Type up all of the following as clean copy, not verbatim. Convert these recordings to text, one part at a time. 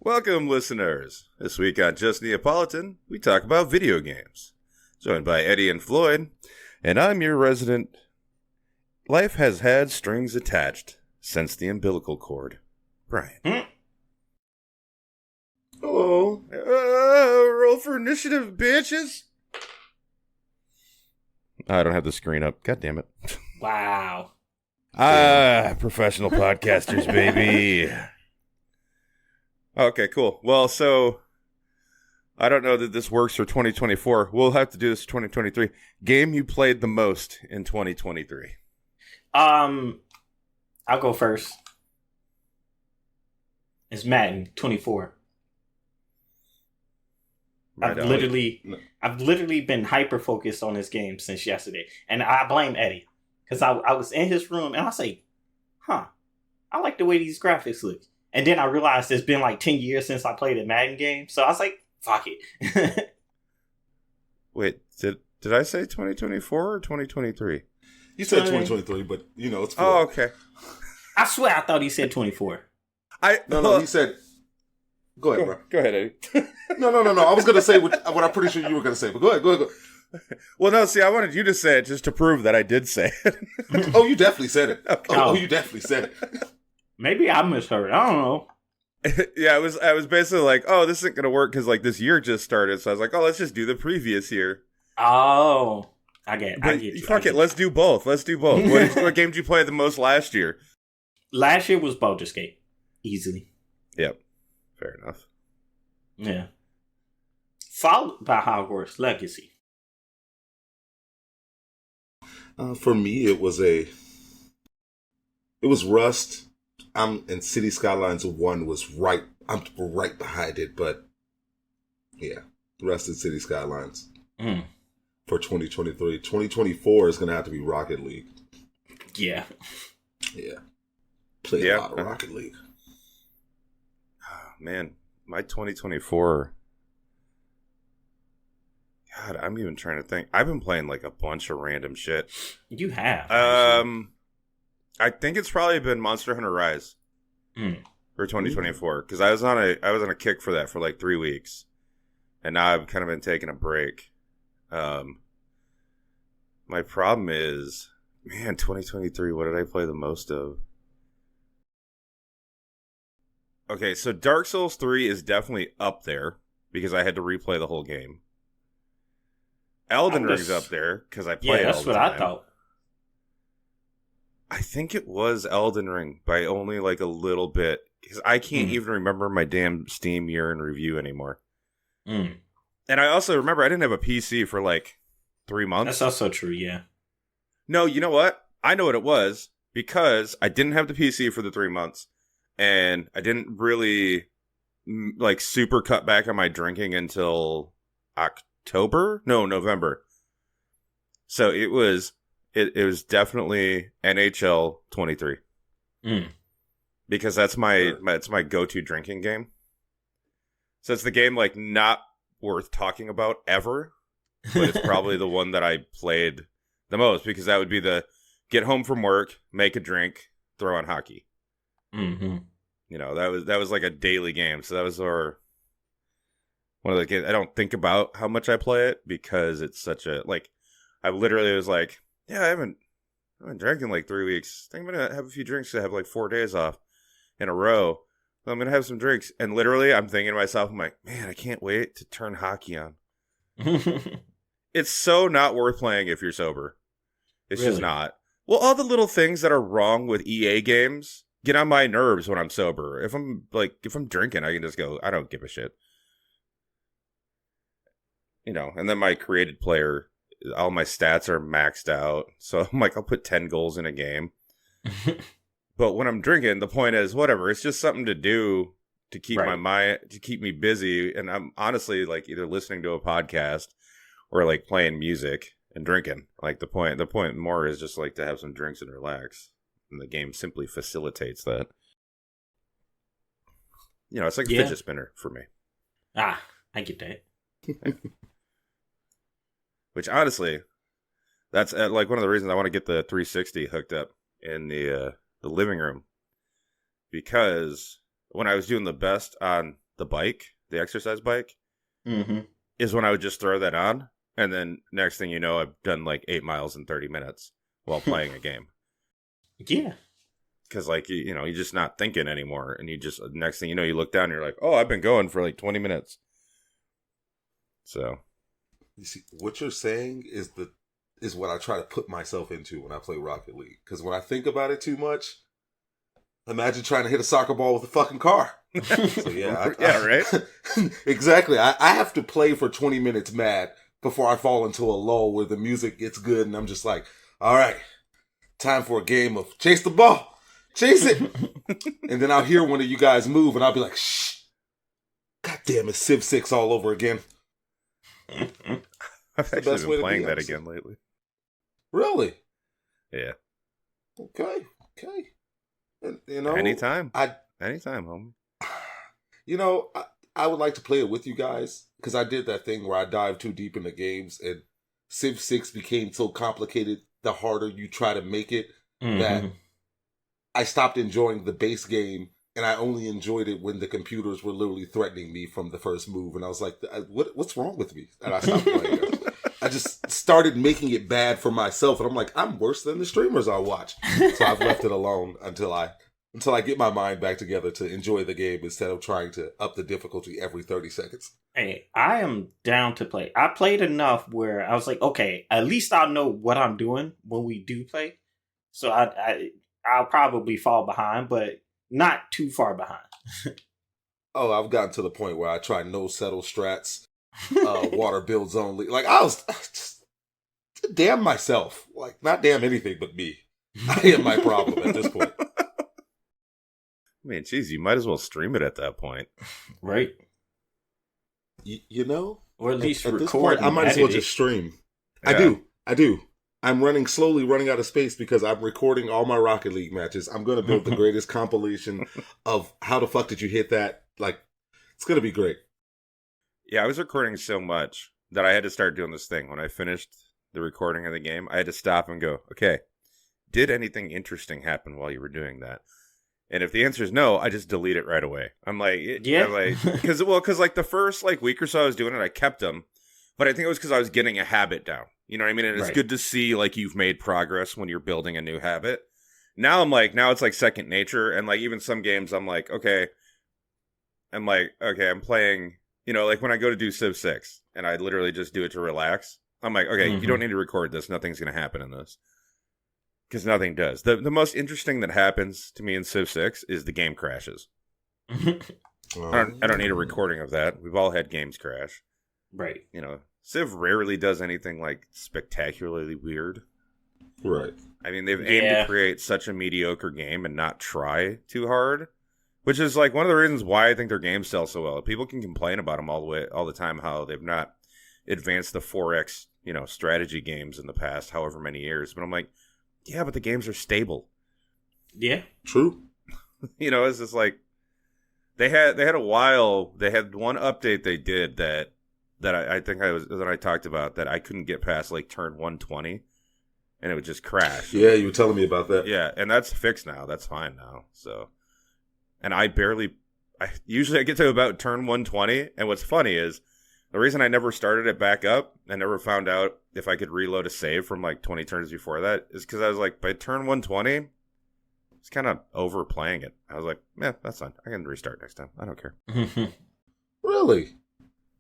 Welcome, listeners. This week on Just Neapolitan, we talk about video games. Joined by Eddie and Floyd, and I'm your resident. Life has had strings attached since the umbilical cord. Bryan. Hello. Roll for initiative, bitches. I don't have the screen up. God damn it. Wow. Professional podcasters, baby. Okay, cool. Well, so I don't know that this works for 2024. We'll have to do this for 2023. Game you played the most in 2023. I'll go first. It's Madden 24. I've literally been hyper focused on this game since yesterday, and I blame Eddie because I was in his room and I say, I like the way these graphics look. And then I realized it's been like 10 years since I played a Madden game, so I was like, fuck it. Wait, did I say 2024 or 2023? You said 2023, but it's cool. Oh, okay. I swear I thought he said 24. No, he said. Go ahead, bro. Go ahead, Eddie. No. I was gonna say what I'm pretty sure you were gonna say, but go ahead. Well, no, see, I wanted you to say it just to prove that I did say it. Oh, you definitely said it. Okay. Oh, you definitely said it. Maybe I misheard. I don't know. Yeah, I was basically like, oh, this isn't gonna work because like this year just started. So I was like, oh, let's just do the previous year. Oh, I get you. Fuck it, let's do both. What game did you play the most last year? Last year was Baldur's Gate, easily. Yep, fair enough. Yeah. Followed by Hogwarts Legacy. For me, it was Rust. And City Skylines 1 was I'm right behind it, but yeah, Rust and City Skylines for 2023. 2024 is going to have to be Rocket League. Yeah. Play a lot of Rocket League. Oh, man, my 2024. God, I'm even trying to think. I've been playing like a bunch of random shit. You have. I think it's probably been Monster Hunter Rise for 2024 because I was on a kick for that for like 3 weeks, and now I've kind of been taking a break. My problem is, man, 2023. What did I play the most of? Okay, so Dark Souls 3 is definitely up there because I had to replay the whole game. Elden Ring's up there because I played. Yeah, that's what I thought. I think it was Elden Ring by only like a little bit because I can't even remember my damn Steam year in review anymore. And I also remember I didn't have a PC for like 3 months. That's also true, yeah. No, you know what? I know what it was because I didn't have the PC for the 3 months and I didn't really like super cut back on my drinking until November. So it was definitely NHL 23 because that's my go-to drinking game. So it's the game like not worth talking about ever, but it's probably the one that I played the most because that would be the get home from work, make a drink, throw on hockey. That was like a daily game. So that was one of the games. I don't think about how much I play it because it's such a like. I literally was like, yeah, I haven't drank in like 3 weeks. I think I'm gonna have a few drinks to have like 4 days off in a row. So I'm gonna have some drinks, and literally, I'm thinking to myself, I'm like, man, I can't wait to turn hockey on. It's so not worth playing if you're sober. It's just not. Well, all the little things that are wrong with EA games get on my nerves when I'm sober. If I'm drinking, I can just go, I don't give a shit. And then my created player, all my stats are maxed out. So I'm like, I'll put 10 goals in a game. But when I'm drinking, the point is, whatever. It's just something to do to keep my mind, to keep me busy. And I'm honestly like either listening to a podcast or like playing music and drinking. Like the point more is just like to have some drinks and relax. And the game simply facilitates that. It's like a fidget spinner for me. I get that. Which honestly, that's like one of the reasons I want to get the 360 hooked up in the living room, because when I was doing the best on the bike, the exercise bike, Mm-hmm. is when I would just throw that on. And then next thing you know, I've done like 8 miles in 30 minutes while playing a game. Yeah. Because, like, you're just not thinking anymore. And you just, next thing you know, you look down and you're like, oh, I've been going for like 20 minutes. So. You see, what you're saying is what I try to put myself into when I play Rocket League. Because when I think about it too much, imagine trying to hit a soccer ball with a fucking car. So yeah, right? Exactly. I have to play for 20 minutes mad before I fall into a lull where the music gets good and I'm just like, all right, time for a game of chase the ball. Chase it. And then I'll hear one of you guys move and I'll be like, shh. God damn it, Civ 6 all over again. I've actually been playing that again lately. Really? Yeah. Okay. And, anytime, homie. I would like to play it with you guys because I did that thing where I dived too deep into games and Civ 6 became so complicated the harder you try to make it that I stopped enjoying the base game and I only enjoyed it when the computers were literally threatening me from the first move and I was like, what's wrong with me? And I stopped playing. I just started making it bad for myself and I'm like, I'm worse than the streamers I watch. So I've left it alone until I get my mind back together to enjoy the game instead of trying to up the difficulty every 30 seconds. Hey, I am down to play. I played enough where I was like, okay, at least I'll know what I'm doing when we do play. So I'll probably fall behind, but not too far behind. Oh, I've gotten to the point where I try no settle strats, water builds only. Like I was just damn myself. Like not damn anything but me. I am my problem at this point. I mean, geez, you might as well stream it at that point. Right. You know? Or at least at record. This point, I might as well just stream. Yeah. I do. I'm slowly running out of space because I'm recording all my Rocket League matches. I'm going to build the greatest compilation of how the fuck did you hit that? Like, it's going to be great. Yeah, I was recording so much that I had to start doing this thing. When I finished the recording of the game, I had to stop and go, okay, did anything interesting happen while you were doing that? And if the answer is no, I just delete it right away. I'm like, because like the first like week or so I was doing it, I kept them, but I think it was because I was getting a habit down. You know what I mean? And it's good to see like you've made progress when you're building a new habit. Now it's like second nature, and like even some games, I'm like, okay, I'm playing. You know, like when I go to do Civ 6, and I literally just do it to relax. I'm like, okay, you don't need to record this. Nothing's gonna happen in this. Because nothing does. The most interesting that happens to me in Civ 6 is the game crashes. I don't need a recording of that. We've all had games crash. Right. You know, Civ rarely does anything like spectacularly weird. Right. I mean, they've aimed to create such a mediocre game and not try too hard, which is like one of the reasons why I think their games sell so well. People can complain about them all the time, how they've not advanced the 4X, strategy games in the past, however many years. But I'm like, yeah, but the games are stable. Yeah, true. It's just like they had a while. They had one update they did that I think I talked about that I couldn't get past like turn 120, and it would just crash. Yeah, you were telling me about that. Yeah, and that's fixed now. That's fine now. So, and I usually get to about turn 120, and what's funny is the reason I never started it back up and never found out if I could reload a save from like 20 turns before that is because I was like, by turn 120, it's kind of overplaying it. I was like, yeah, that's fine. I can restart next time. I don't care. Really?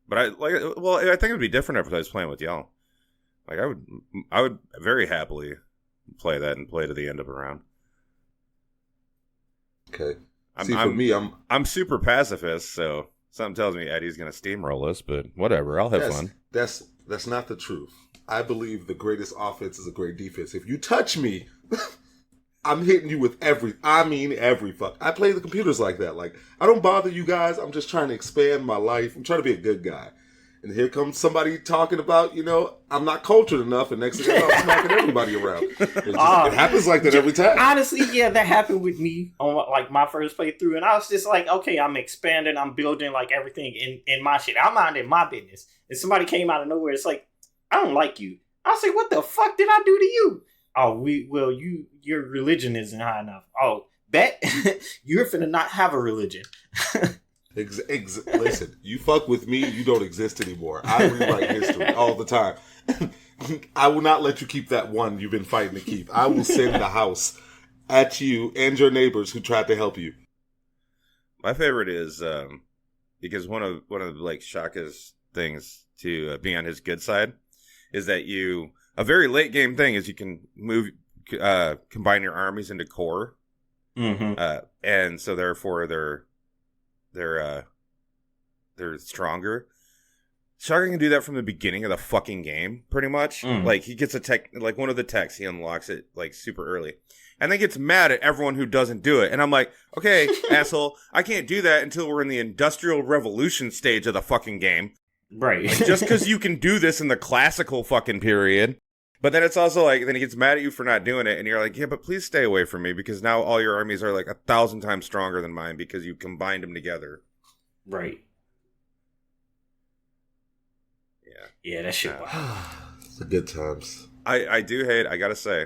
But I think it would be different if I was playing with y'all. Like I would very happily play that and play to the end of a round. Okay. For me, I'm super pacifist, so something tells me Eddie's going to steamroll us, but whatever. I'll have fun. That's not the truth. I believe the greatest offense is a great defense. If you touch me, I'm hitting you with every fuck. I play the computers like that. Like, I don't bother you guys. I'm just trying to expand my life. I'm trying to be a good guy. And here comes somebody talking about, I'm not cultured enough, and next thing you know, I'm smacking everybody around. It happens like that every time. Honestly, yeah, that happened with me on like my first playthrough, and I was just like, okay, I'm expanding, I'm building like everything in my shit. I'm minding my business. And somebody came out of nowhere, it's like, I don't like you. I was like, what the fuck did I do to you? Oh, your religion isn't high enough. Oh, bet you're finna not have a religion. Listen, you fuck with me, you don't exist anymore. I rewrite history all the time. I will not let you keep that one you've been fighting to keep. I will send the house at you and your neighbors who tried to help you. My favorite is because one of like Shaka's things to be on his good side is that a very late game thing is you can combine your armies into core, and so therefore they're stronger. Shaka can do that from the beginning of the fucking game, pretty much. Like he gets like one of the techs, he unlocks it like super early, and then gets mad at everyone who doesn't do it. And I'm like, okay, asshole, I can't do that until we're in the Industrial Revolution stage of the fucking game. Right. Like, just because you can do this in the classical fucking period. But then it's also like, then he gets mad at you for not doing it, and you're like, yeah, but please stay away from me, because now all your armies are like 1,000 times stronger than mine because you combined them together. Right. Yeah. Yeah, that shit. The good times. I do hate, I gotta say,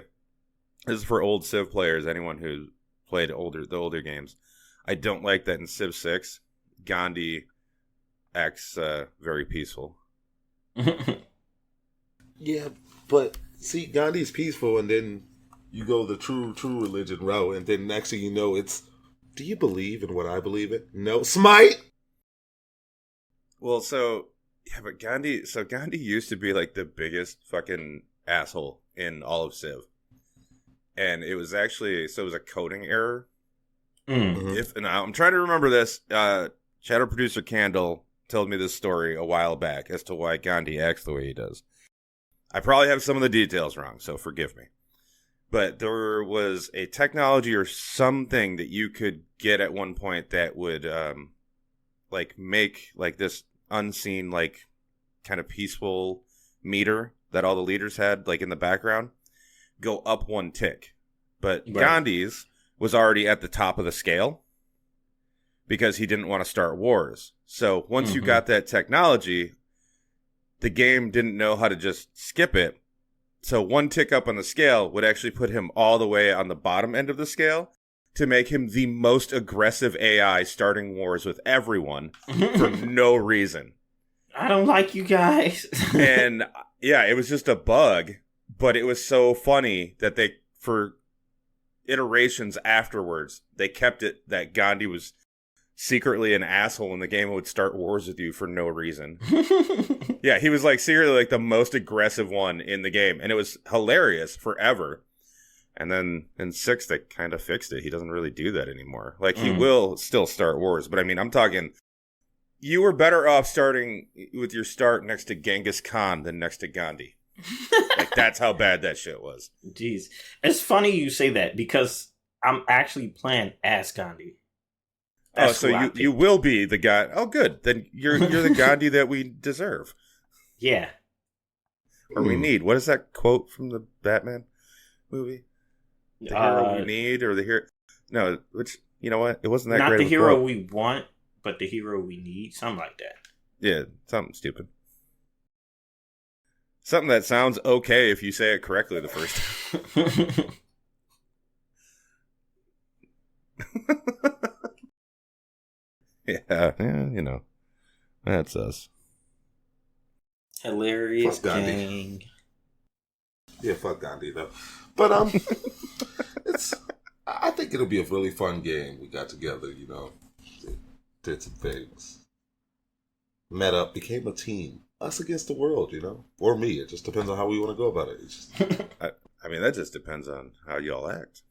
this is for old Civ players, anyone who played the older games. I don't like that in Civ 6, Gandhi acts very peaceful. Yeah, but see, Gandhi's peaceful, and then you go the true religion route, and then next thing you know, it's, do you believe in what I believe in? No. Smite! Well, but Gandhi used to be like the biggest fucking asshole in all of Civ. And it was actually, it was a coding error. And I'm trying to remember this. Shadow Producer Candle told me this story a while back as to why Gandhi acts the way he does. I probably have some of the details wrong, so forgive me. But there was a technology or something that you could get at one point that would like make like this unseen, like kind of peaceful meter that all the leaders had like in the background go up one tick. But right. Gandhi's was already at the top of the scale because he didn't want to start wars. So once you got that technology, the game didn't know how to just skip it. So one tick up on the scale would actually put him all the way on the bottom end of the scale to make him the most aggressive AI starting wars with everyone for no reason. I don't like you guys. And yeah, it was just a bug, but it was so funny that they, for iterations afterwards, they kept it that Gandhi was secretly an asshole in the game and would start wars with you for no reason. Yeah, he was like secretly like the most aggressive one in the game, and it was hilarious forever. And then in 6, they kind of fixed it. He doesn't really do that anymore. Like, he will still start wars, but I mean, I'm talking, you were better off starting with your start next to Genghis Khan than next to Gandhi. Like, that's how bad that shit was. Jeez. It's funny you say that, because I'm actually playing as Gandhi. That's so you will be the guy. Oh, good. Then you're the Gandhi that we deserve. Yeah. Or we need. What is that quote from the Batman movie? The hero we need, or the hero? No, which, you know what? It wasn't that not great. Not the hero quote. we want, but the hero we need. Something like that. Yeah, something stupid. Something that sounds okay if you say it correctly the first time. Yeah, you know, that's us. Hilarious gang. Yeah, fuck Gandhi though. But I think it'll be a really fun game. We got together, you know, did some things, met up, became a team. Us against the world, you know, or me. It just depends on how we want to go about it. It's just... I mean, that just depends on how y'all act.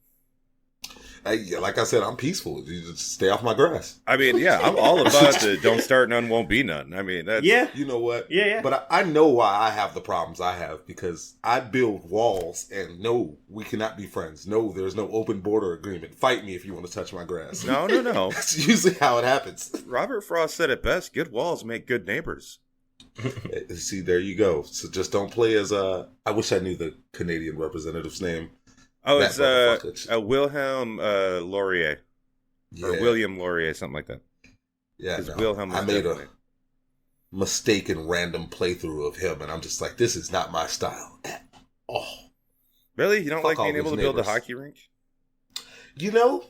Like I said, I'm peaceful. You just stay off my grass. I mean, yeah, I'm all about the don't start none, won't be none. I mean, that's... Yeah. You know what? Yeah. But I know why I have the problems I have, because I build walls and no, we cannot be friends. No, there's no open border agreement. Fight me if you want to touch my grass. No. That's usually how it happens. Robert Frost said it best. Good walls make good neighbors. See, there you go. So just don't play as I wish I knew the Canadian representative's name. Oh, it's Wilhelm Laurier. Yeah. Or William Laurier, something like that. Yeah, no, I made a mistaken random playthrough of him, and I'm just like, this is not my style at all. Really? You don't like being able to build a hockey rink? You know,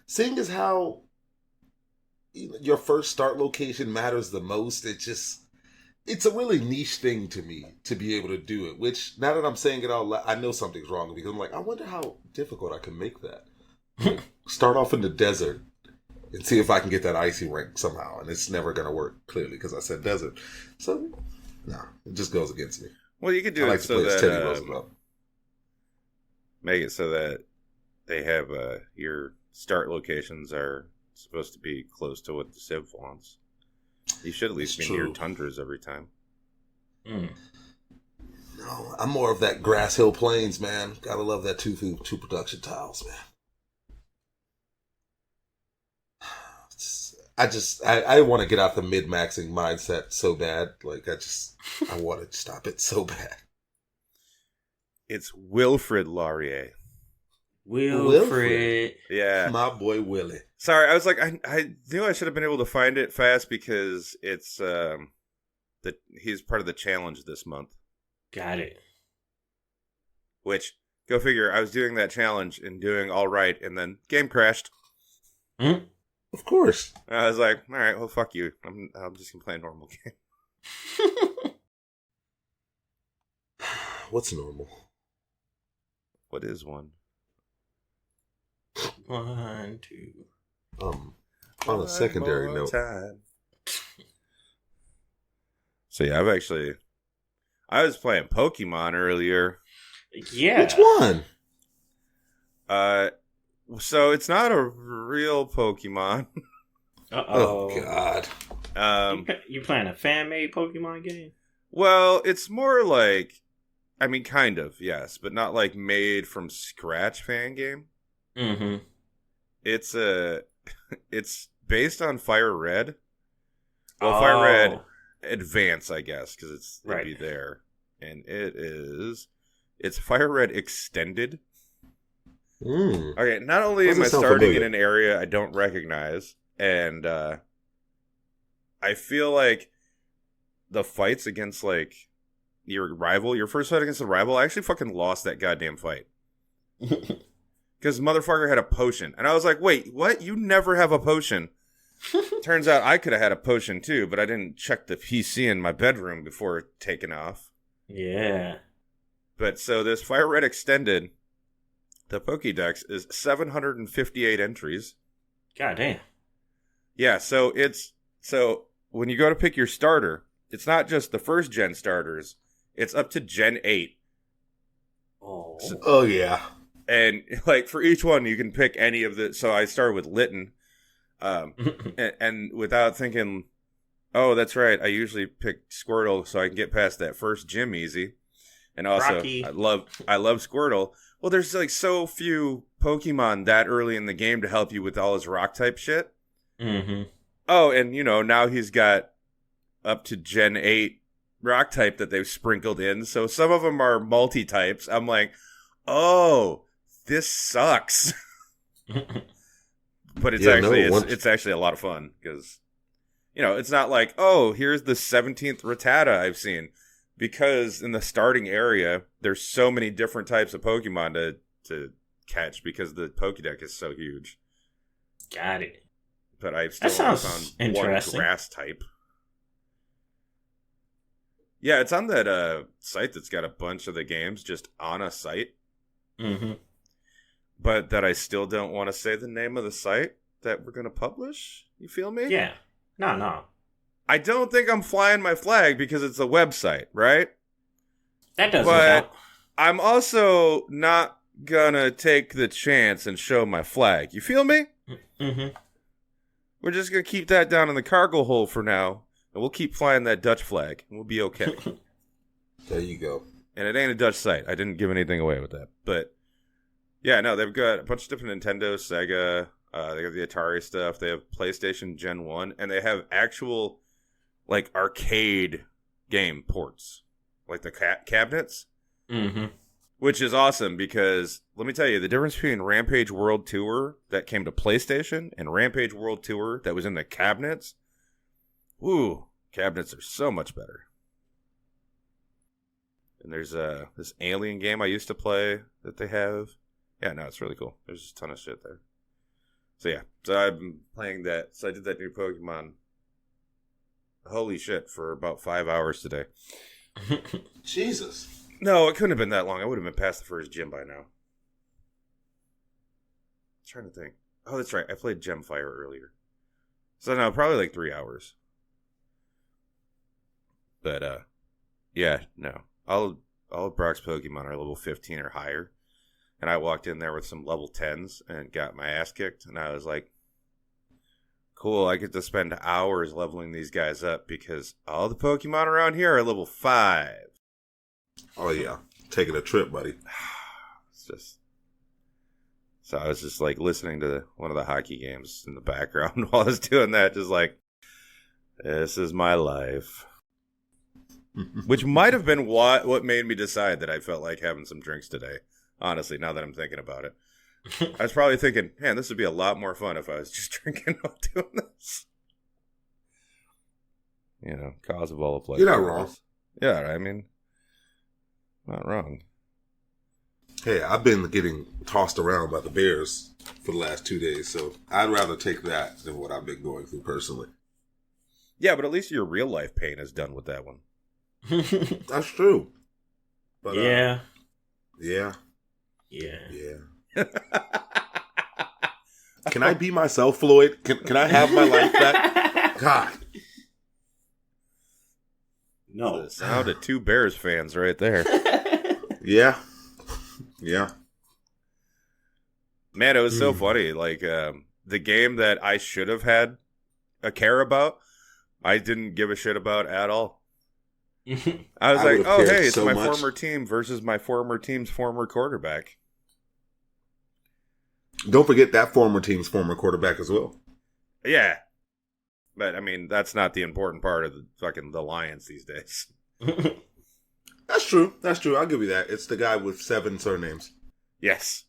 seeing as how your first start location matters the most. It's a really niche thing to me to be able to do it. Which now that I'm saying it out loud, I know something's wrong because I'm like, I wonder how difficult I can make that. Like, start off in the desert and see if I can get that icy rank somehow, and it's never gonna work clearly because I said desert. So no, it just goes against me. Well, you could do it so that make it so that they have your start locations are supposed to be close to what the Civ wants. You should at least be near tundras every time. Mm. No, I'm more of that grass hill plains, man. Gotta love that two production tiles, man. I want to get out the mid-maxing mindset so bad. Like, I want to stop it so bad. It's Wilfrid Laurier. Wilfrid. Yeah. My boy Willie. Sorry, I was like, I knew I should have been able to find it fast because it's, he's part of the challenge this month. Got it. Which, go figure, I was doing that challenge and doing all right, and then game crashed. Hmm? Of course. I was like, all right, well, fuck you. I'm just going to play a normal game. What's normal? What is one? 1, 2. On a secondary note. Time. So yeah, I was playing Pokemon earlier. Yeah. Which one? So it's not a real Pokemon. Oh God. You playing a fan-made Pokemon game? Well, it's more like, I mean, kind of, yes, but not like made from scratch fan game. Mm-hmm. It's based on Fire Red. Well, Fire Red Advance, I guess, because it'd be there, and it's Fire Red Extended. Okay, not only am I starting in an area I don't recognize, and I feel like the fights against like your first fight against the rival, I actually fucking lost that goddamn fight. Because motherfucker had a potion. And I was like, wait, what? You never have a potion. Turns out I could have had a potion too, but I didn't check the PC in my bedroom before taking off. Yeah. But so this Fire Red Extended, the Pokédex is 758 entries. God damn. Yeah, so when you go to pick your starter, it's not just the first gen starters, it's up to Gen 8. Oh yeah. And like for each one, you can pick any of the. So I started with Litten, and without thinking, oh, that's right. I usually pick Squirtle so I can get past that first gym easy. And also, Rocky. I love Squirtle. Well, there's like so few Pokemon that early in the game to help you with all his rock type shit. Mm-hmm. Oh, and now he's got up to Gen 8 rock type that they've sprinkled in. So some of them are multi types. I'm like, oh. This sucks, but it's actually a lot of fun because, it's not like, oh, here's the 17th Rattata I've seen, because in the starting area there's so many different types of Pokemon to catch because the Pokédex is so huge. Got it. But I've still only found one grass type. Yeah, it's on that site that's got a bunch of the games just on a site. Mm-hmm. But that I still don't want to say the name of the site that we're going to publish. You feel me? Yeah. No. I don't think I'm flying my flag because it's a website, right? That doesn't count. I'm also not going to take the chance and show my flag. You feel me? Mm-hmm. We're just going to keep that down in the cargo hold for now. And we'll keep flying that Dutch flag. And we'll be okay. There you go. And it ain't a Dutch site. I didn't give anything away with that. But yeah, no, they've got a bunch of different Nintendo, Sega, they got the Atari stuff, they have PlayStation Gen 1, and they have actual, like, arcade game ports, like the cabinets, which is awesome because, let me tell you, the difference between Rampage World Tour that came to PlayStation and Rampage World Tour that was in the cabinets, cabinets are so much better. And there's this Alien game I used to play that they have. Yeah, no, it's really cool. There's just a ton of shit there. So yeah, so I've been playing that. So I did that new Pokemon. Holy shit, for about 5 hours today. Jesus. No, it couldn't have been that long. I would have been past the first gym by now. I'm trying to think. Oh, that's right. I played Gemfire earlier. So no, probably like 3 hours. But yeah, no. All of Brock's Pokemon are level 15 or higher. And I walked in there with some level 10s and got my ass kicked. And I was like, cool, I get to spend hours leveling these guys up because all the Pokemon around here are level 5. Oh, yeah. Taking a trip, buddy. It's just... So I was just like listening to one of the hockey games in the background while I was doing that. Just like, this is my life. Which might have been what made me decide that I felt like having some drinks today. Honestly, now that I'm thinking about it. I was probably thinking, man, this would be a lot more fun if I was just drinking while doing this. You know, cause of all the pleasure. You're not wrong. Yeah, I mean, not wrong. Hey, I've been getting tossed around by the Bears for the last 2 days, so I'd rather take that than what I've been going through personally. Yeah, but at least your real life pain is done with that one. That's true. But, yeah. Yeah. Yeah. Can I be myself, Floyd? Can I have my life back? God. No. The sound of 2 Bears fans right there. Yeah. Yeah. Man, it was so funny. Like, the game that I should have had a care about, I didn't give a shit about at all. I was like, oh, hey, it's my former team versus my former team's former quarterback. Don't forget that former team's former quarterback as well. Yeah. But, I mean, that's not the important part of the Lions these days. That's true. That's true. I'll give you that. It's the guy with 7 surnames. Yes.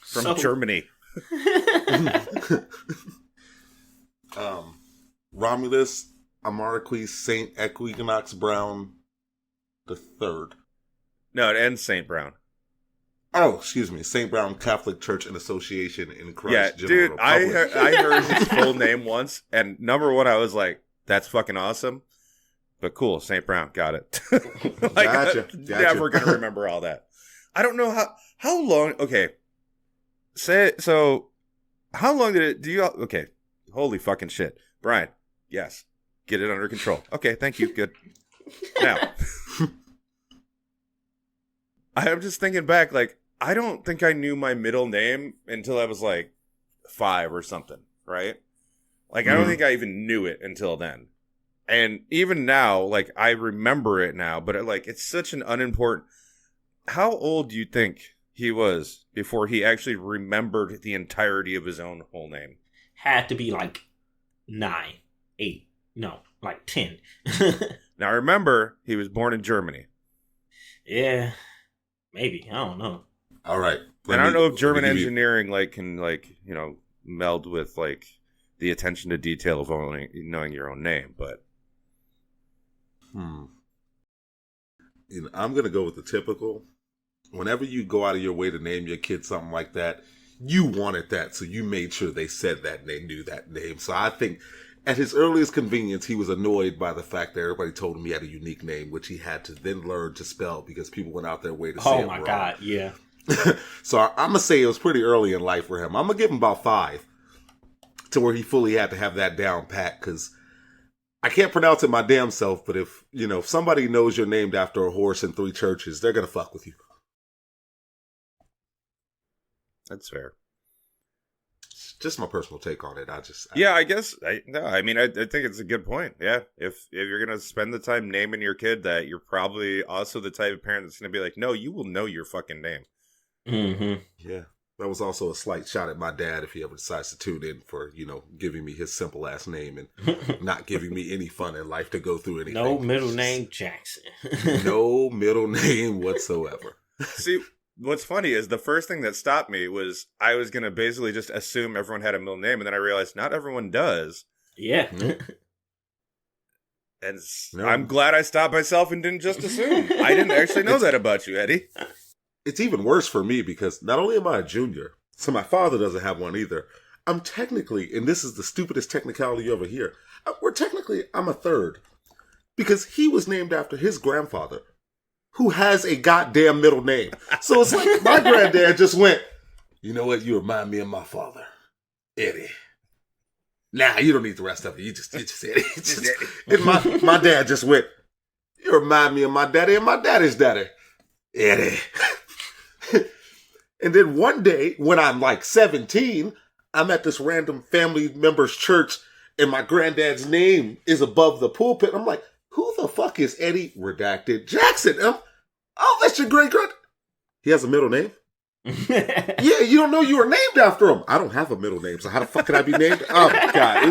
From Germany. Romulus Amarquis St. Equinox Brown the Third. No, it ends St. Brown. Oh, excuse me. St. Brown Catholic Church and Association in Christ. Yeah, General dude, Republic. I heard his full name once, and number one, I was like, that's fucking awesome. But cool, St. Brown, got it. Like, Gotcha. Never going to remember all that. I don't know how long, okay. So, how long okay, holy fucking shit. Bryan, yes, get it under control. Okay, thank you, good. Now, I'm just thinking back, like, I don't think I knew my middle name until I was like 5 or something, right? Like, I don't think I even knew it until then. And even now, like, I remember it now, but it's such an unimportant. How old do you think he was before he actually remembered the entirety of his own whole name? Had to be like 9, 8, no, like 10. Now, remember, he was born in Germany. Yeah, maybe. I don't know. All right. And I don't know if German engineering can meld with the attention to detail of knowing your own name, but I'm gonna go with the typical. Whenever you go out of your way to name your kid something like that, you wanted that, so you made sure they said that and they knew that name. So I think at his earliest convenience, he was annoyed by the fact that everybody told him he had a unique name, which he had to then learn to spell because people went out their way to say it wrong. Oh my God, yeah. So I'm gonna say it was pretty early in life for him. I'm gonna give him about 5 to where he fully had to have that down pat, because I can't pronounce it my damn self, but if somebody knows you're named after a horse in 3 churches, they're gonna fuck with you. that's fair. Just my personal take on it. I guess. I think it's a good point. Yeah, if you're gonna spend the time naming your kid that, you're probably also the type of parent that's gonna be like, no, you will know your fucking name. Mm-hmm. Yeah, that was also a slight shot at my dad if he ever decides to tune in for giving me his simple ass name and not giving me any fun in life to go through anything. No middle name Jackson. No middle name whatsoever. See, what's funny is the first thing that stopped me was I was going to basically just assume everyone had a middle name, and then I realized not everyone does. Yeah. And I'm glad I stopped myself and didn't just assume. I didn't actually know that about you, Eddie. It's even worse for me because not only am I a junior, So my father doesn't have one either. I'm technically, and this is the stupidest technicality you ever hear, I'm a third. Because he was named after his grandfather, who has a goddamn middle name. So it's like my granddad just went, you know what? You remind me of my father, Eddie. Nah, you don't need the rest of it. You just Eddie. And my dad just went, you remind me of my daddy and my daddy's daddy, Eddie. And then one day, when I'm like 17, I'm at this random family member's church, and my granddad's name is above the pulpit. I'm like, who the fuck is Eddie Redacted Jackson? Oh, that's your great-grand. He has a middle name? Yeah, you don't know you were named after him. I don't have a middle name, so how the fuck could I be named? Oh, my God.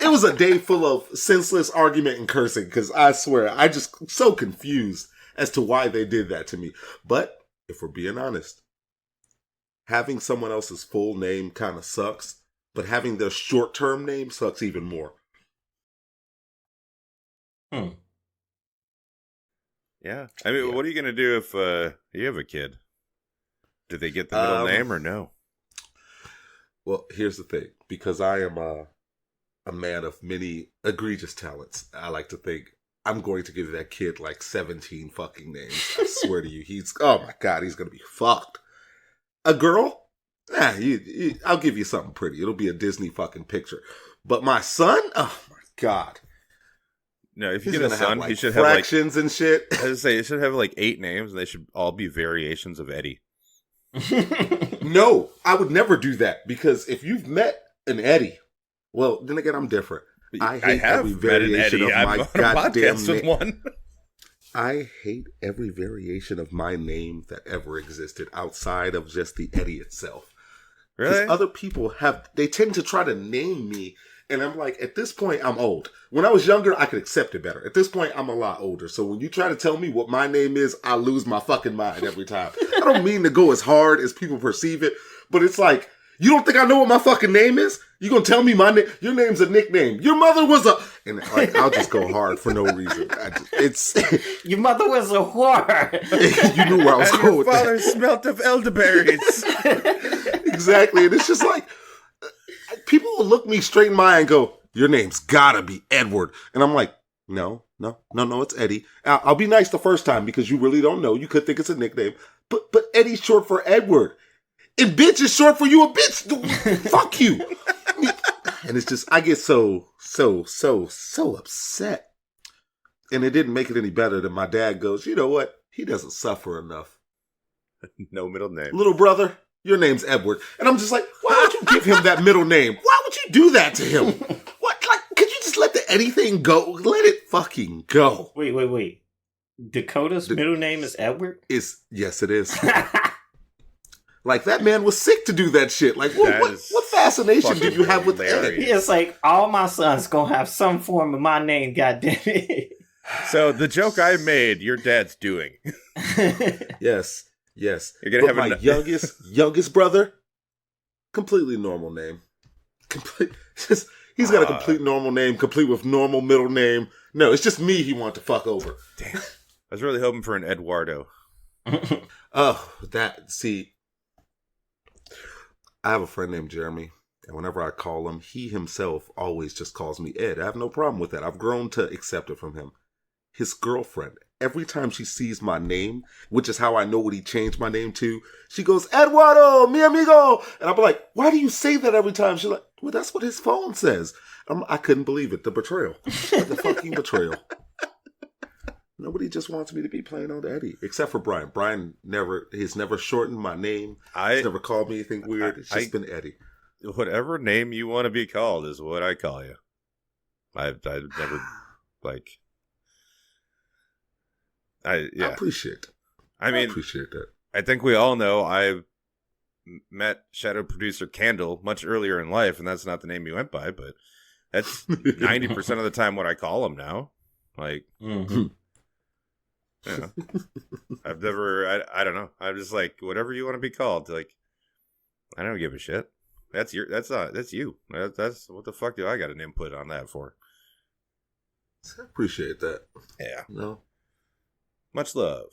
It was a day full of senseless argument and cursing, because I swear, I just so confused as to why they did that to me. But, if we're being honest, having someone else's full name kind of sucks, but having their short-term name sucks even more. Yeah. I mean, what are you going to do if you have a kid? Do they get the middle name or no? Well, here's the thing. Because I am a man of many egregious talents, I like to think I'm going to give that kid like 17 fucking names. I swear to you. Oh my God, he's going to be fucked. A girl? Nah, I'll give you something pretty. It'll be a Disney fucking picture. But my son? Oh my God. No, if you get a son, he should have fractions and shit. I was say, he should have like 8 names, and they should all be variations of Eddie. No, I would never do that, because if you've met an Eddie, well, then again, I'm different. I hate every variation of my goddamn name. I hate every variation of my name that ever existed outside of just the Eddie itself. Really? Because other people they tend to try to name me, and I'm like, at this point, I'm old. When I was younger, I could accept it better. At this point, I'm a lot older. So when you try to tell me what my name is, I lose my fucking mind every time. I don't mean to go as hard as people perceive it, but it's like, you don't think I know what my fucking name is? You gonna tell me my name? Your name's a nickname. Your mother was a... And like, I'll just go hard for no reason. Your mother was a whore. You knew where I was going with that. Your father smelt of elderberries. Exactly. And it's just like, people will look me straight in my eye and go, your name's gotta be Edward. And I'm like, no, it's Eddie. I'll be nice the first time because you really don't know. You could think it's a nickname. But Eddie's short for Edward. And bitch is short for you a bitch. Fuck you. And it's just, I get so upset. And it didn't make it any better that my dad goes, you know what? He doesn't suffer enough. No middle name. Little brother, your name's Edward. And I'm just like, why would you give him that middle name? Why would you do that to him? What? Like, could you just let the Eddie thing go? Let it fucking go. Wait. Dakota's middle name is Edward? Yes, it is. Like, that man was sick to do that shit. Like, what fascination did you have with Ed? It's like, all my sons gonna have some form of my name, goddammit. So, the joke I made, your dad's doing. Yes. You're gonna have my youngest brother, completely normal name. He's got a complete normal name, complete with normal middle name. No, it's just me he wanted to fuck over. Damn. I was really hoping for an Eduardo. I have a friend named Jeremy, and whenever I call him, he himself always just calls me Ed. I have no problem with that. I've grown to accept it from him. His girlfriend, every time she sees my name, which is how I know what he changed my name to, she goes, Eduardo, mi amigo. And I'm like, why do you say that every time? She's like, well, that's what his phone says. I couldn't believe it. The betrayal. The fucking betrayal. Nobody just wants me to be playing on Eddie, except for Bryan. Bryan he's never shortened my name. He's never called me anything weird. It's just been Eddie. Whatever name you want to be called is what I call you. I've never, like... I appreciate it. I appreciate that. I think we all know I met shadow producer Candle much earlier in life, and that's not the name he went by, but that's 90% of the time what I call him now. Like, yeah. I've never, I don't know. I'm just like, whatever you want to be called. Like, I don't give a shit. That's you. That's what the fuck do I got an input on that for? I appreciate that. Yeah. No. Much love.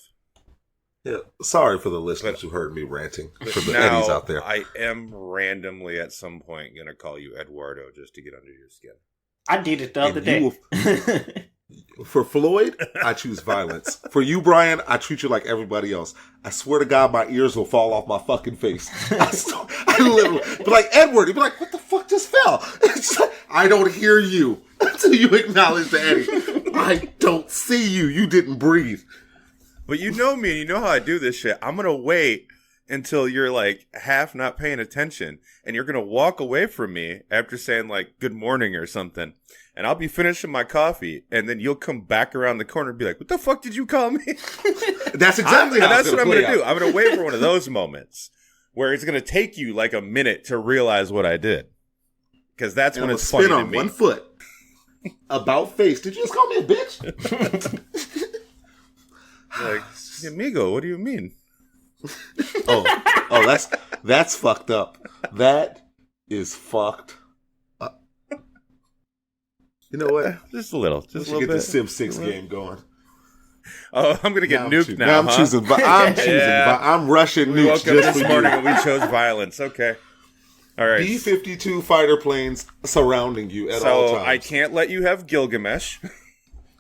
Yeah, sorry for the listeners who heard me ranting. For the now, Eddies out there. I am randomly at some point going to call you Eduardo just to get under your skin. I did it the other day. For Floyd, I choose violence. For you, Bryan, I treat you like everybody else. I swear to God, my ears will fall off my fucking face. I literally, but like Edward, he'd be like, "What the fuck just fell?" It's like, I don't hear you until you acknowledge the Eddie. I don't see you. You didn't breathe. But you know me, and you know how I do this shit. I'm gonna wait until you're like half not paying attention, and you're gonna walk away from me after saying like "good morning" or something. And I'll be finishing my coffee, and then you'll come back around the corner and be like, "What the fuck did you call me?" That's exactly that's what I'm going to do. I'm going to wait for one of those moments where it's going to take you like a minute to realize what I did. Because that's when it's funny to me. Spin on 1 foot. About face. Did you just call me a bitch? Like, amigo, what do you mean? Oh, that's fucked up. That is fucked. You know what? Just a little. Just a little get bit. the Sim 6 game going. Oh, I'm going to get nuked now. I'm choosing. I'm rushing nukes. We woke up just this morning and we chose violence. Okay. All right. B-52 fighter planes surrounding you at all times. So I can't let you have Gilgamesh.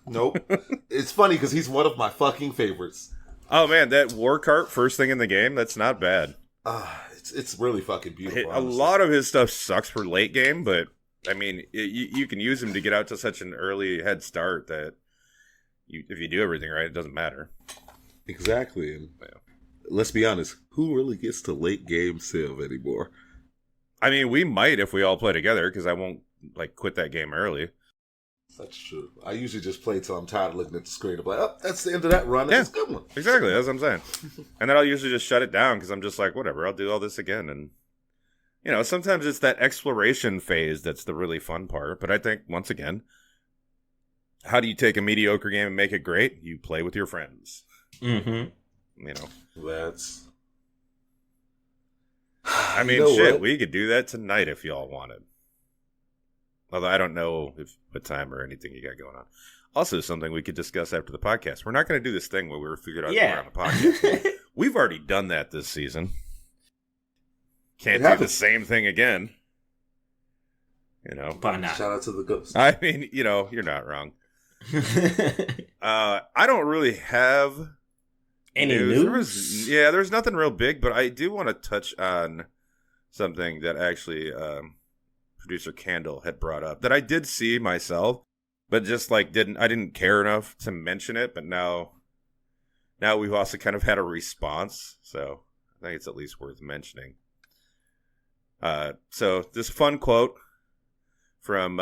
Nope. It's funny because he's one of my fucking favorites. Oh, man. That war cart first thing in the game, that's not bad. It's really fucking beautiful. A lot of his stuff sucks for late game, but I mean, you can use him to get out to such an early head start that if you do everything right, it doesn't matter. Exactly. And let's be honest, who really gets to late game Civ anymore? I mean, we might if we all play together, because I won't like quit that game early. That's true. I usually just play till I'm tired of looking at the screen. I'm like, oh, that's the end of that run. That's a good one. Exactly. That's what I'm saying. And then I'll usually just shut it down because I'm just like, whatever, I'll do all this again. And you know, sometimes it's that exploration phase that's the really fun part. But I think, once again, how do you take a mediocre game and make it great? You play with your friends. Mm-hmm. You know. That's... I mean, shit, we could do that tonight if y'all wanted. Although I don't know what time or anything you got going on. Also, something we could discuss after the podcast. We're not going to do this thing where we were figured out we're on the podcast. We've already done that this season. Can't do the same thing again. You know. Why not? Shout out to the ghost. I mean, you know, you're not wrong. I don't really have any news. There's nothing real big, but I do want to touch on something that actually producer Candle had brought up that I did see myself, but just like I didn't care enough to mention it. But now we've also kind of had a response, so I think it's at least worth mentioning. So this fun quote from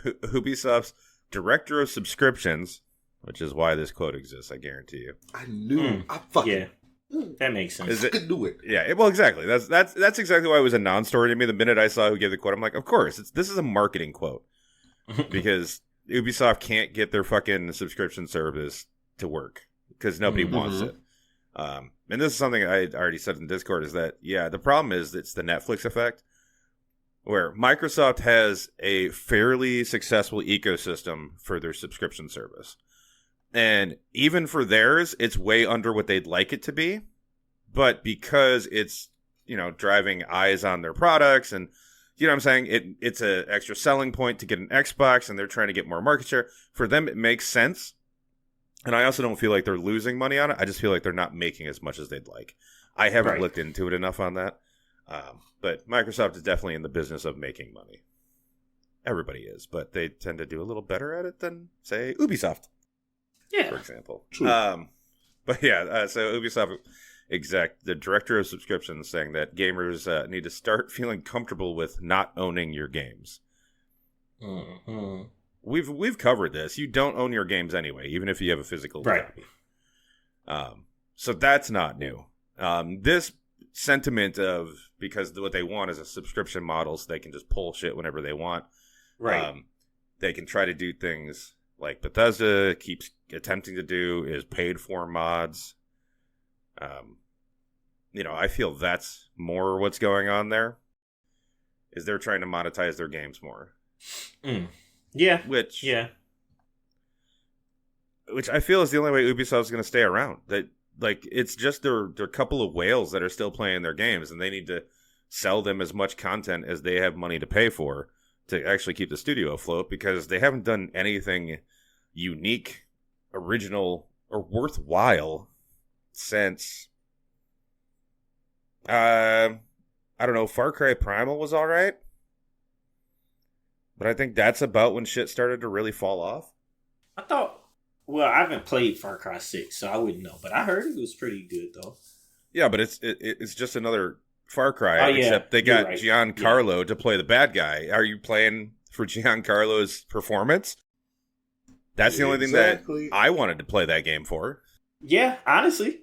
Ubisoft's director of subscriptions, which is why this quote exists, I guarantee you. I knew. I fucking that makes sense. I could do it. Yeah, well, exactly. That's exactly why it was a non-story to me. The minute I saw who gave the quote, I'm like, of course, this is a marketing quote because Ubisoft can't get their fucking subscription service to work because nobody wants it. And this is something I already said in Discord is that, the problem is it's the Netflix effect where Microsoft has a fairly successful ecosystem for their subscription service. And even for theirs, it's way under what they'd like it to be. But because it's, driving eyes on their products and, you know what I'm saying? It's an extra selling point to get an Xbox and they're trying to get more market share. For them, it makes sense. And I also don't feel like they're losing money on it. I just feel like they're not making as much as they'd like. I haven't looked into it enough on that. But Microsoft is definitely in the business of making money. Everybody is, but they tend to do a little better at it than, say, Ubisoft. Yeah. For example. True. So Ubisoft the director of subscriptions saying that gamers need to start feeling comfortable with not owning your games. Mm-hmm. We've covered this. You don't own your games anyway, even if you have a physical copy. So that's not new. This sentiment of because what they want is a subscription model, so they can just pull shit whenever they want. Right. They can try to do things like Bethesda keeps attempting to do, is paid for mods. I feel that's more what's going on there. Is they're trying to monetize their games more. Yeah. Which which I feel is the only way Ubisoft's going to stay around. That like it's just their couple of whales that are still playing their games, and they need to sell them as much content as they have money to pay for to actually keep the studio afloat, because they haven't done anything unique, original, or worthwhile since I don't know, Far Cry Primal was all right, but I think that's about when shit started to really fall off. I thought, well, I haven't played Far Cry 6, so I wouldn't know, but I heard it was pretty good though. Yeah, but it's just another Far Cry, except they got right. Giancarlo to play the bad guy. Are you playing for Giancarlo's performance? That's the only thing that I wanted to play that game for. Yeah, honestly.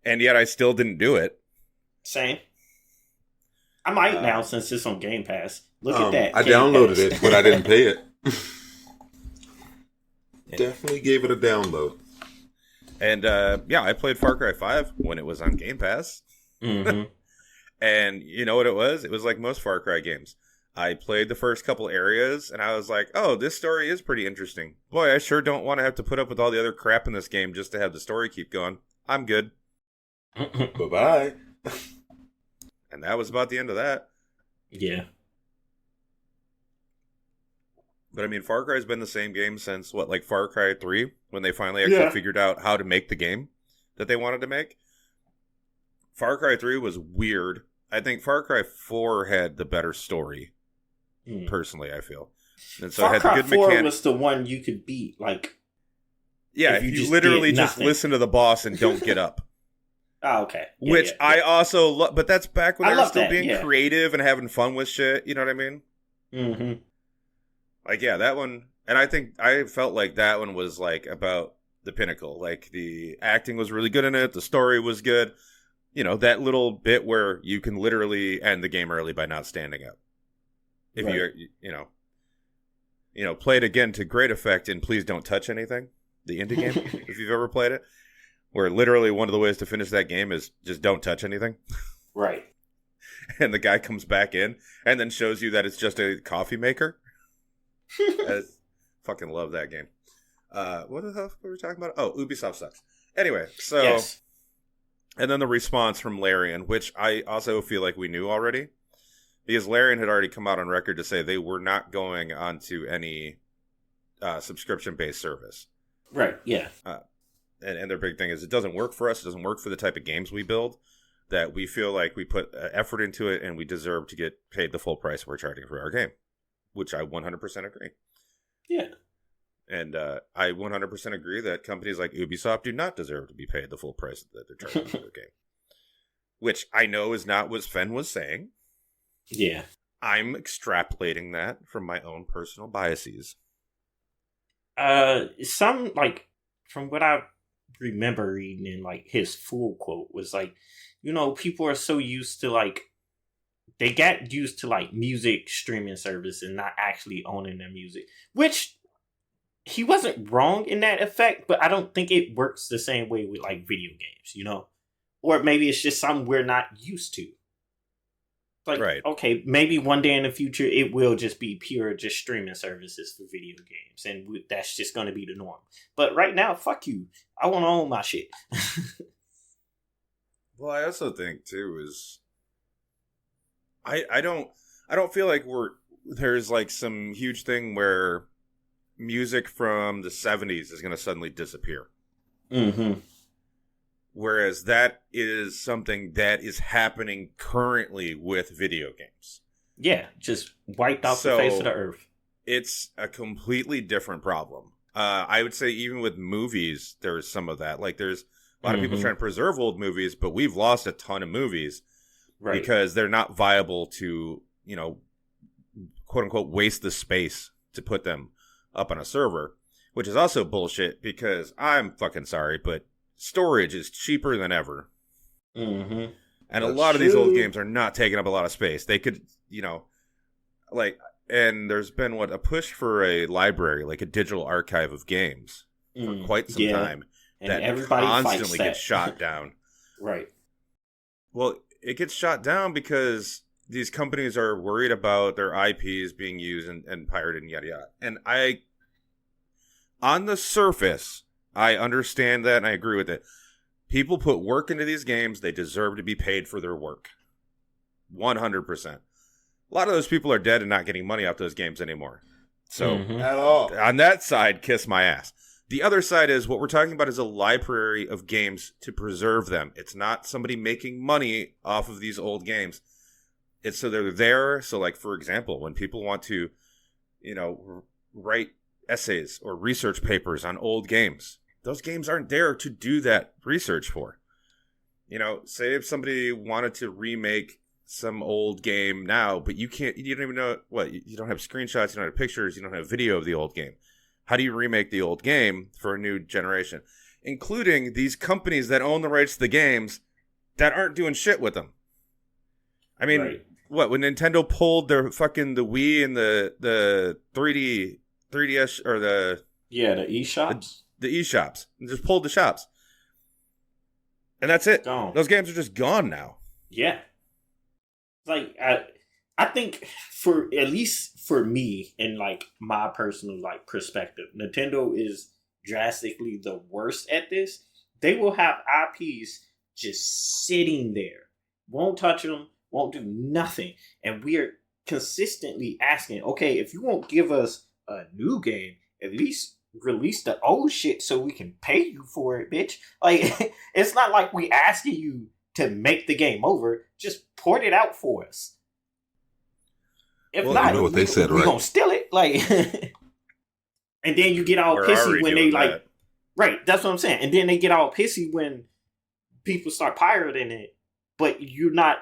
And yet I still didn't do it. Same. I might now since it's on Game Pass. Look at that. I downloaded it, but I didn't pay it. Definitely gave it a download. And I played Far Cry 5 when it was on Game Pass. Mm-hmm. And you know what it was? It was like most Far Cry games. I played the first couple areas, and I was like, oh, this story is pretty interesting. Boy, I sure don't want to have to put up with all the other crap in this game just to have the story keep going. I'm good. Bye-bye. And that was about the end of that. Yeah. But I mean, Far Cry's been the same game since, like Far Cry 3, when they finally actually figured out how to make the game that they wanted to make. Far Cry 3 was weird. I think Far Cry 4 had the better story. Personally, I feel. And so Far it had Cry the good 4 was the one you could beat, like... Yeah, if you literally just listen to the boss and don't get up. Oh, okay. Yeah, Which I also love, but that's back when they were still being yeah. creative and having fun with shit, you know what I mean? Mm-hmm. Like, yeah, that one, and I felt like that one was, like, about the pinnacle. Like, the acting was really good in it, the story was good. You know, that little bit where you can literally end the game early by not standing up. If you play it again to great effect in Please Don't Touch Anything, the indie game, if you've ever played it, where literally one of the ways to finish that game is just don't touch anything. Right. And the guy comes back in and then shows you that it's just a coffee maker. I fucking love that game. What the hell were we talking about? Oh, Ubisoft sucks. Anyway, so... Yes. And then the response from Larian, which I also feel like we knew already. Because Larian had already come out on record to say they were not going onto any subscription-based service. Right, yeah. And their big thing is it doesn't work for us. It doesn't work for the type of games we build. That we feel like we put effort into it and we deserve to get paid the full price we're charging for our game. Which I 100% agree. Yeah. And I 100% agree that companies like Ubisoft do not deserve to be paid the full price that they're charging for their game. Which I know is not what Sven was saying. Yeah. I'm extrapolating that from my own personal biases. Some, like, from what I remember reading in, like, his full quote was, like, people are so used to, like, they got used to, like, music streaming service and not actually owning their music. Which... he wasn't wrong in that effect, but I don't think it works the same way with, like, video games, Or maybe it's just something we're not used to. Like, right. Okay, maybe one day in the future, it will just be pure just streaming services for video games, and that's just going to be the norm. But right now, fuck you. I want to own my shit. Well, I also think, too, is... I don't feel like there's, like, some huge thing where... music from the 70s is going to suddenly disappear. Mm-hmm. Whereas that is something that is happening currently with video games. Yeah, just wiped off the face of the earth. It's a completely different problem. I would say even with movies, there's some of that. Like there's a lot of people trying to preserve old movies, but we've lost a ton of movies because they're not viable to, quote unquote, waste the space to put them up on a server, which is also bullshit because I'm fucking sorry, but storage is cheaper than ever. Mm-hmm. And a lot of these old games are not taking up a lot of space. They could, and there's been a push for a library, like a digital archive of games for quite some time. And that everybody constantly gets shot down. Right. Well, it gets shot down because these companies are worried about their IPs being used and pirated and yada yada. And on the surface, I understand that and I agree with it. People put work into these games. They deserve to be paid for their work. 100%. A lot of those people are dead and not getting money off those games anymore. So, at all. On that side, kiss my ass. The other side is what we're talking about is a library of games to preserve them. It's not somebody making money off of these old games. It's so they're there. So, like, for example, when people want to, write essays or research papers on old games, those games aren't there to do that research for. Say if somebody wanted to remake some old game now, but you don't even know you don't have screenshots, you don't have pictures, you don't have video of the old game. How do you remake the old game for a new generation? Including these companies that own the rights to the games that aren't doing shit with them. I mean, right. When Nintendo pulled their fucking the Wii and the 3DS or the eShops? The eShops. And just pulled the shops. And that's it. Gone. Those games are just gone now. Yeah. Like, I think at least for me, in like my personal like perspective, Nintendo is drastically the worst at this. They will have IPs just sitting there. Won't touch them, won't do nothing. And we are consistently asking, okay, if you won't give us a new game, at least release the old shit so we can pay you for it, bitch. Like, it's not like we asking you to make the game over. Just port it out for us. If not, you know what they said, we're right? gonna steal it. Like, and then you get all pissy when they like, right? That's what I'm saying. And then they get all pissy when people start pirating it, but you're not.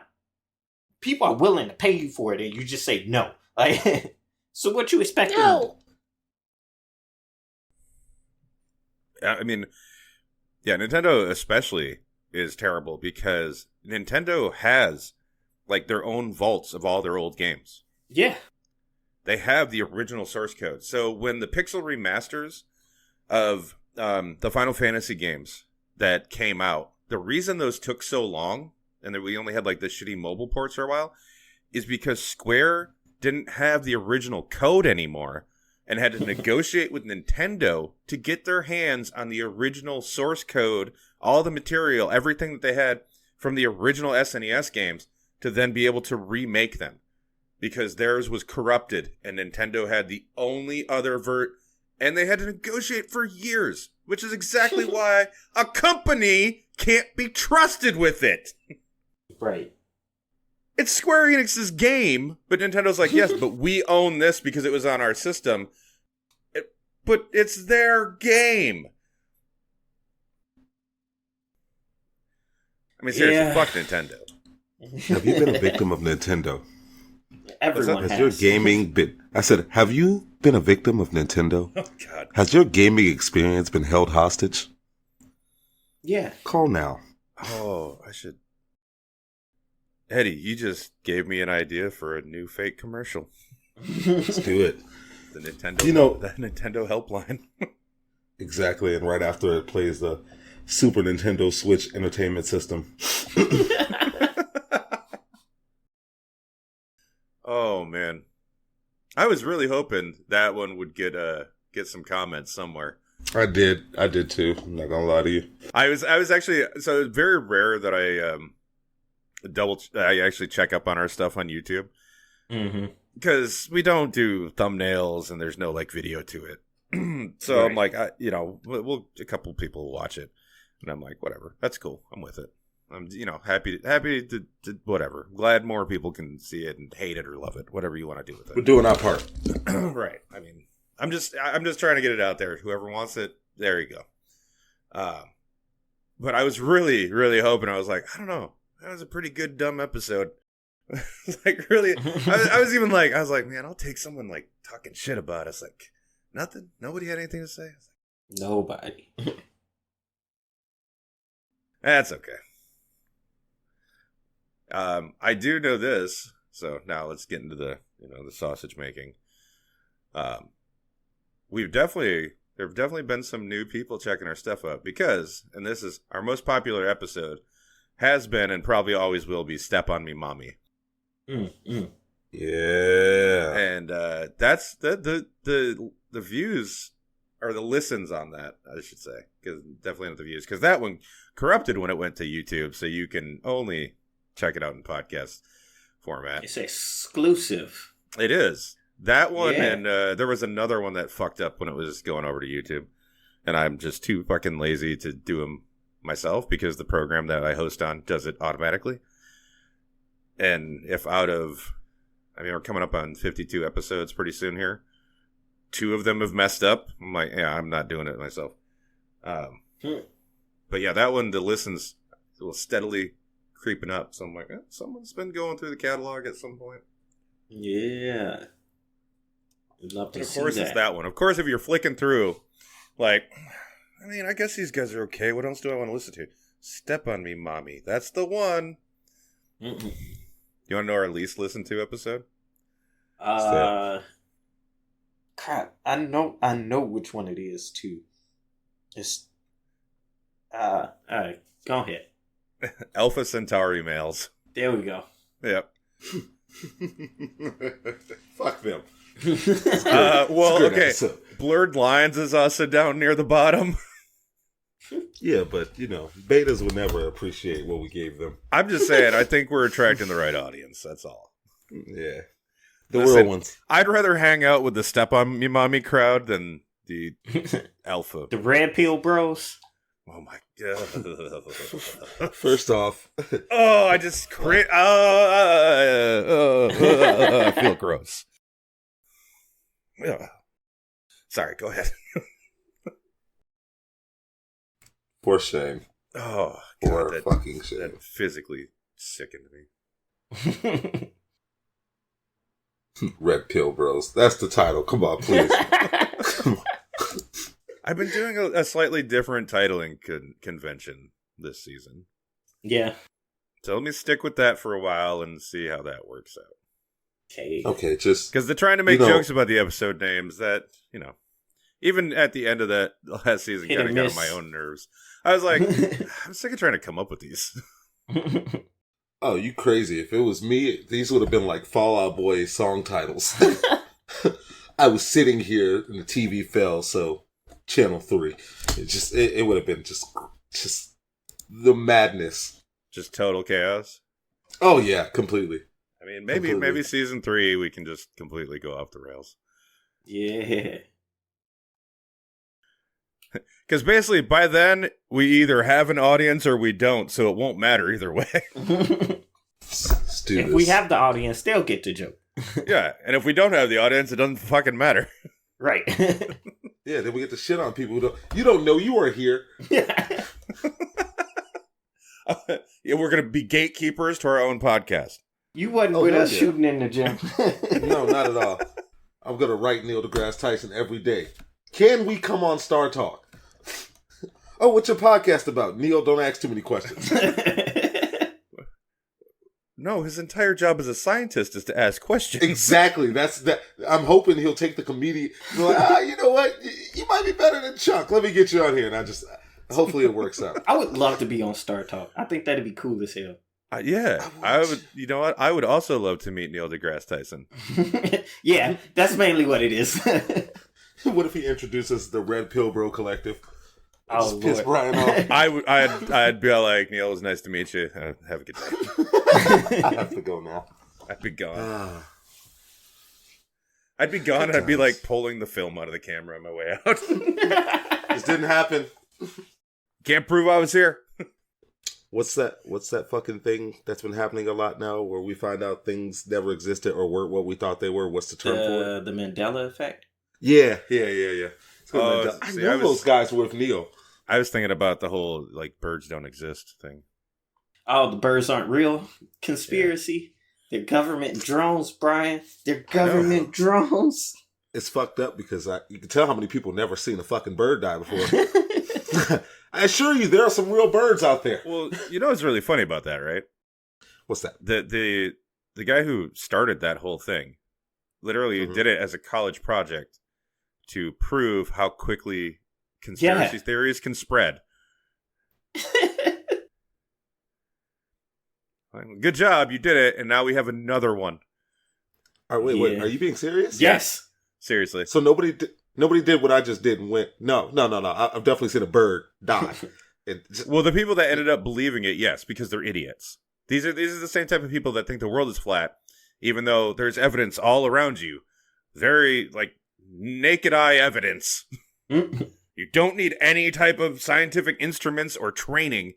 People are willing to pay you for it, and you just say no. Like, so what you expect? No. I mean, yeah, Nintendo especially is terrible because Nintendo has like their own vaults of all their old games. Yeah. They have the original source code. So when the pixel remasters of the Final Fantasy games that came out, the reason those took so long and that we only had like the shitty mobile ports for a while is because Square didn't have the original code anymore and had to negotiate with Nintendo to get their hands on the original source code, all the material, everything that they had from the original SNES games to then be able to remake them. Because theirs was corrupted and Nintendo had the only other and they had to negotiate for years, which is exactly why a company can't be trusted with it. Right. It's Square Enix's game, but Nintendo's like, yes, but we own this because it was on our system. But it's their game. I mean, seriously, fuck Nintendo. Have you been a victim of Nintendo? Everyone has your gaming been... I said, have you been a victim of Nintendo? Oh, God. Has your gaming experience been held hostage? Yeah. Call now. Oh, I should... Eddie, you just gave me an idea for a new fake commercial. Let's do it. The Nintendo, the Nintendo helpline. Exactly, and right after it plays the Super Nintendo Switch Entertainment System. Oh man, I was really hoping that one would get some comments somewhere. I did too. I'm not gonna lie to you. I was actually, so it's very rare that I actually check up on our stuff on YouTube. Mm-hmm. Because we don't do thumbnails and there's no like video to it. So right. I'm like, a couple people will watch it. And I'm like, whatever, that's cool. I'm with it. I'm, happy to whatever. Glad more people can see it and hate it or love it. Whatever you want to do with it. We're doing our part. Right. I mean, I'm just trying to get it out there. Whoever wants it, there you go. But I was really, really hoping. I was like, I don't know. That was a pretty good dumb episode. Like really, I was even like, man, I'll take someone like talking shit about us. Like nothing. Nobody had anything to say. Nobody. That's okay. I do know this. So now let's get into the sausage making. There have definitely been some new people checking our stuff out because, and this is our most popular episode, has been and probably always will be Step on Me Mommy. Yeah. And that's the views or the listens on that, I should say, because definitely not the views, because that one corrupted when it went to YouTube, so you can only check it out in podcast format. It's exclusive. It is. That one, and there was another one that fucked up when it was going over to YouTube, and I'm just too fucking lazy to do them myself because the program that I host on does it automatically. And if we're coming up on 52 episodes pretty soon here. 2 of them have messed up. I'm like, yeah, I'm not doing it myself. But yeah, that one, the listens will steadily creeping up. So I'm like, someone's been going through the catalog at some point. Yeah. I'd love to see that. Of course, it's that one. Of course, if you're flicking through, like, I mean, I guess these guys are okay. What else do I want to listen to? Step on Me, Mommy. That's the one. Mm-mm. You want to know our least listened to episode? Crap. I know which one it is, too. It's... Alright, go ahead. Alpha Centauri males. There we go. Yep. Fuck them. Well, okay. Episode. Blurred Lines is also down near the bottom. Yeah, but, betas would never appreciate what we gave them. I'm just saying, I think we're attracting the right audience. That's all. Yeah. The real ones. I'd rather hang out with the Step on Me Mommy crowd than the Alpha. The Red Pill Bros. Oh my god. First off. I just I feel gross. Sorry, go ahead. For shame. Oh, God, for fucking shame. That physically sickened me. Red Pill Bros. That's the title. Come on, please. I've been doing a slightly different titling convention this season. Yeah. So let me stick with that for a while and see how that works out. Okay, just... Because they're trying to make jokes about the episode names that, even at the end of that last season kind of got on my own nerves. I was like, I'm sick of trying to come up with these. Oh, you crazy. If it was me, these would have been like Fall Out Boy song titles. I was sitting here and the TV fell, so Channel 3. It would have been just the madness. Just total chaos? Oh, yeah, completely. I mean, maybe season 3 we can just completely go off the rails. Yeah. Because basically, by then, we either have an audience or we don't, so it won't matter either way. If we have the audience, they'll get the joke. Yeah, and if we don't have the audience, it doesn't fucking matter. Right. Yeah, then we get to shit on people who you don't know you are here. Yeah. Yeah, we're going to be gatekeepers to our own podcast. You wasn't with us shooting in the gym. No, not at all. I'm going to write Neil deGrasse Tyson every day. Can we come on Star Talk? Oh, what's your podcast about? Neil, don't ask too many questions. No, his entire job as a scientist is to ask questions. Exactly. That's that. I'm hoping he'll take the comedian. Like, you know what? You might be better than Chuck. Let me get you on here. And hopefully it works out. I would love to be on Star Talk. I think that'd be cool as hell. Yeah, I would. You know what? I would also love to meet Neil deGrasse Tyson. Yeah, that's mainly what it is. What if he introduces the Red Pill Bro Collective? Oh, piss Bryan off. I'd be like, Neil, it was nice to meet you. Have a good day. I have to go now. I'd be gone. I'd be gone, and I'd be like pulling the film out of the camera on my way out. This didn't happen. Can't prove I was here. What's that fucking thing that's been happening a lot now, where we find out things never existed or weren't what we thought they were? What's the term for it? The Mandela effect. Yeah. I see, know those guys were with Neo. I was thinking about the whole like birds don't exist thing. Oh, the birds aren't real conspiracy. Yeah. They're government drones, Bryan. They're government drones. It's fucked up because you can tell how many people never seen a fucking bird die before. I assure you, there are some real birds out there. Well, you know what's really funny about that, right? What's that? The guy who started that whole thing literally did it as a college project to prove how quickly conspiracy theories can spread. Good job, you did it, and now we have another one. All right, wait, are you being serious? Yes. Seriously. So nobody Nobody did what I just did and went, no. I've definitely seen a bird die. Well, the people that ended up believing it, yes, because they're idiots. These are the same type of people that think the world is flat, even though there's evidence all around you. Very, like, naked eye evidence. You don't need any type of scientific instruments or training.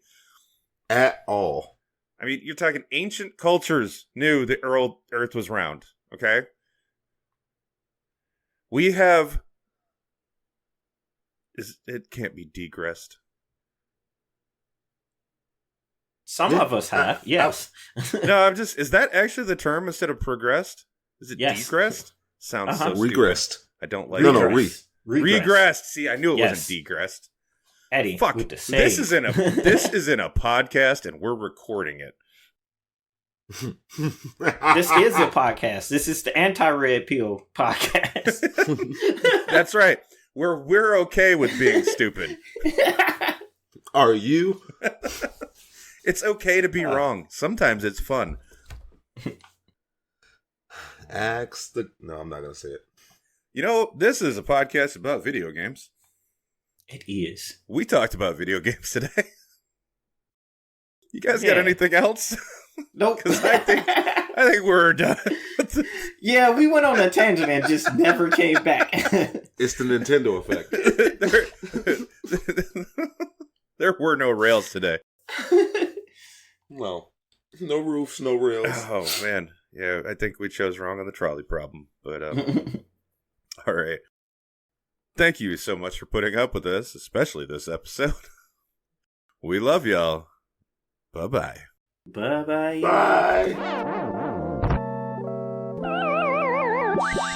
At all. I mean, you're talking ancient cultures knew the Earth was round, okay? We have... It can't be degressed. Some of us have, yes. No, is that actually the term instead of progressed? Is it degressed? Sounds so stupid. Regressed. I don't like it. No, Regressed. See, I knew it wasn't degressed. Eddie, fuck. This isn't a podcast, and we're recording it. This is a podcast. This is the anti-red pill podcast. That's right. We're okay with being stupid. Are you? It's okay to be wrong. Sometimes it's fun. No, I'm not gonna say it. You know, this is a podcast about video games. It is. We talked about video games today. You guys got anything else? Nope. Because I think we're done. Yeah, we went on a tangent and just never came back. It's the Nintendo effect. There were no rails today. Well, no roofs, no rails. Oh, man. Yeah, I think we chose wrong on the trolley problem. But, all right. Thank you so much for putting up with us, especially this episode. We love y'all. Bye-bye. Bye-bye. Bye.